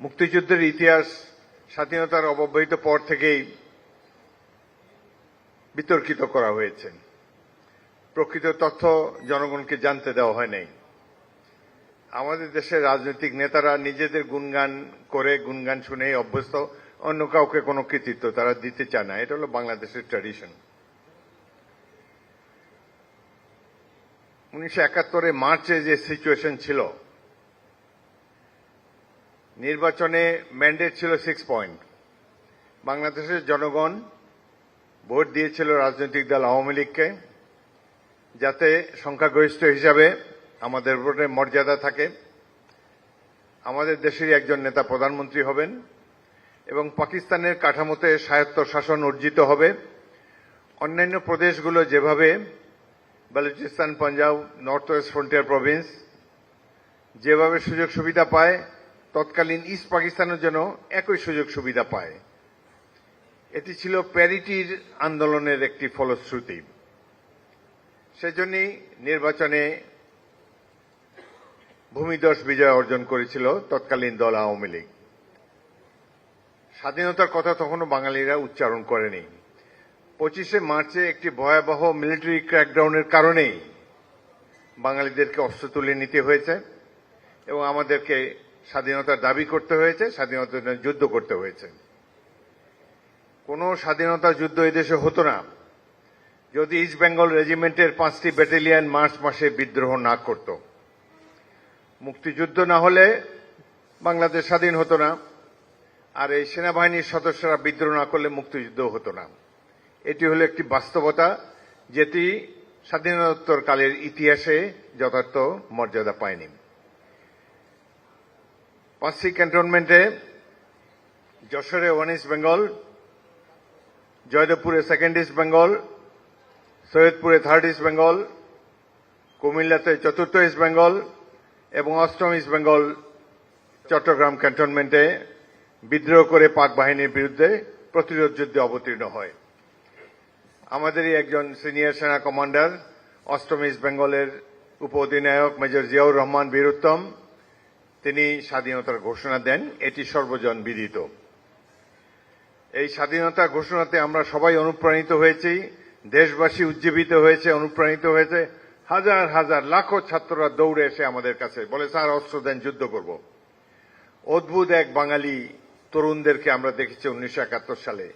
মুক্তিযুদ্ধের ইতিহাস স্বাধীনতার অব্যবহিত পর থেকেই বিতর্কিত করা হয়েছে। প্রকৃত তথ্য জনগণকে জানতে দেওয়া হয় নাই। আমাদের দেশের রাজনৈতিক নেতারা নিজেদের গুণগান করে গুণগান শুনে অভ্যস্ত, অন্য কাউকে কোনো কৃতিত্ব তারা দিতে চায় না। এটা হলো বাংলাদেশের ট্র্যাডিশন। 1971 মার্চে যে সিচুয়েশন ছিল, নির্বাচনে ম্যান্ডেট ছিল 6 পয়েন্ট। বাংলাদেশের জনগণ ভোট দিয়েছিল রাজনৈতিক দল আওয়ামী লীগকে, যাতে সংখ্যাগরিষ্ঠ হিসাবে আমাদের ভোটের মর্যাদা থাকে, আমাদের দেশেরই একজন নেতা প্রধানমন্ত্রী হবেন এবং পাকিস্তানের কাঠামোতে স্বায়ত্ত শাসন অর্জিত হবে। অন্যান্য প্রদেশগুলো যেভাবে Balochistan, Punjab, north West frontier Province যেভাবে সুযোগ সুবিধা পায়, তৎকালীন ইস্ট পাকিস্তানের জন্য একই সুযোগ সুবিধা পায়। এটি ছিল প্যারিটির আন্দোলনের একটি ফলশ্রুতি। সেজন্যই নির্বাচনে ভূমিধস বিজয় অর্জন করেছিল তৎকালীন দল আওয়ামী লীগ। স্বাধীনতার কথা তখনও বাঙালিরা উচ্চারণ করেনি। 25শে মার্চে একটি ভয়াবহ মিলিটারি ক্র্যাকডাউনের কারণেই বাঙালিদেরকে অস্ত্র তুলে নিতে হয়েছে এবং আমাদেরকে স্বাধীনতার দাবি করতে হয়েছে, স্বাধীনতার জন্য যুদ্ধ করতে হয়েছে। কোনো স্বাধীনতা যুদ্ধ এদেশে হতো না যদি ইস্ট বেঙ্গল রেজিমেন্টের 5টি ব্যাটালিয়ন মার্চ মাসে বিদ্রোহ না করত। মুক্তিযুদ্ধ না হলে বাংলাদেশ স্বাধীন হতো না, আর এই সেনাবাহিনীর সদস্যরা বিদ্রোহ না করলে মুক্তিযুদ্ধ হতো না। এটি হলো একটি বাস্তবতা, যেটি স্বাধীনোত্তরকালের ইতিহাসে যথার্থ মর্যাদা পায়নি। 5টি ক্যান্টনমেন্টে যশোরে 1 ইস্ট বেঙ্গল, জয়দেবপুরে 2nd ইস্ট বেঙ্গল, সৈয়দপুরে 3rd ইস্ট বেঙ্গল, কুমিল্লাতে 4th ইস্ট বেঙ্গল এবং 8ম ইস্ট বেঙ্গল চট্টগ্রাম ক্যান্টনমেন্টে বিদ্রোহ করে পাক বাহিনীর বিরুদ্ধে প্রতিরোধ যুদ্ধে অবতীর্ণ হয়। আমাদেরই একজন সিনিয়র সেনা কমান্ডার 8ম ইস্ট বেঙ্গলের উপ অধিনায়ক মেজর জিয়াউর রহমান বীর উত্তম, তিনি স্বাধীনতার ঘোষণা দেন। এটি সর্বজন বিদিত। এই স্বাধীনতা ঘোষণাতে আমরা সবাই অনুপ্রাণিত হয়েছি, দেশবাসী উজ্জীবিত হয়েছে, অনুপ্রাণিত হয়েছে। হাজার হাজার লাখো ছাত্ররা দৌড়ে এসে আমাদের কাছে বলে, স্যার অস্ত্র দেন, যুদ্ধ করব। অদ্ভুত এক বাঙালি তরুণদেরকে আমরা দেখেছি 1971 সালে,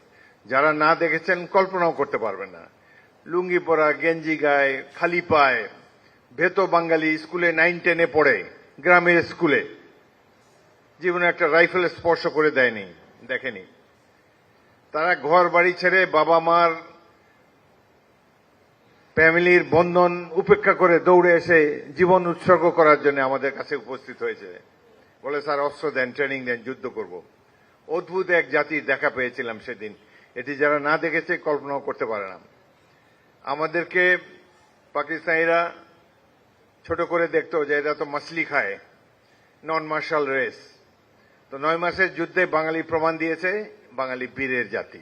যারা না দেখেছেন কল্পনাও করতে পারবেন না। লুঙ্গি পরা, গেঞ্জি গায়ে, খালি পায়ে, ভেত বাঙালি, স্কুলে 9-10-এ পড়ে, গ্রামের স্কুলে, জীবনে একটা রাইফেল স্পর্শ করে দেখেনি। তারা ঘর বাড়ি ছেড়ে বাবা মার ফ্যামিলির বন্ধন উপেক্ষা করে দৌড়ে এসে জীবন উৎসর্গ করার জন্য আমাদের কাছে উপস্থিত হয়েছে। বলে, স্যার অস্ত্র দেন, ট্রেনিং দেন, যুদ্ধ করব। অদ্ভুত এক জাতির দেখা পেয়েছিলাম সেদিন। এটি যারা না দেখেছে কল্পনাও করতে পারে না। আমাদেরকে পাকিস্তানিরা ছোট করে দেখতো যে এরা তো মাছলি খায়, নন মার্শাল রেস। তো 9 মাসের যুদ্ধে বাঙালি প্রমাণ দিয়েছে বাঙালি বীরের জাতি।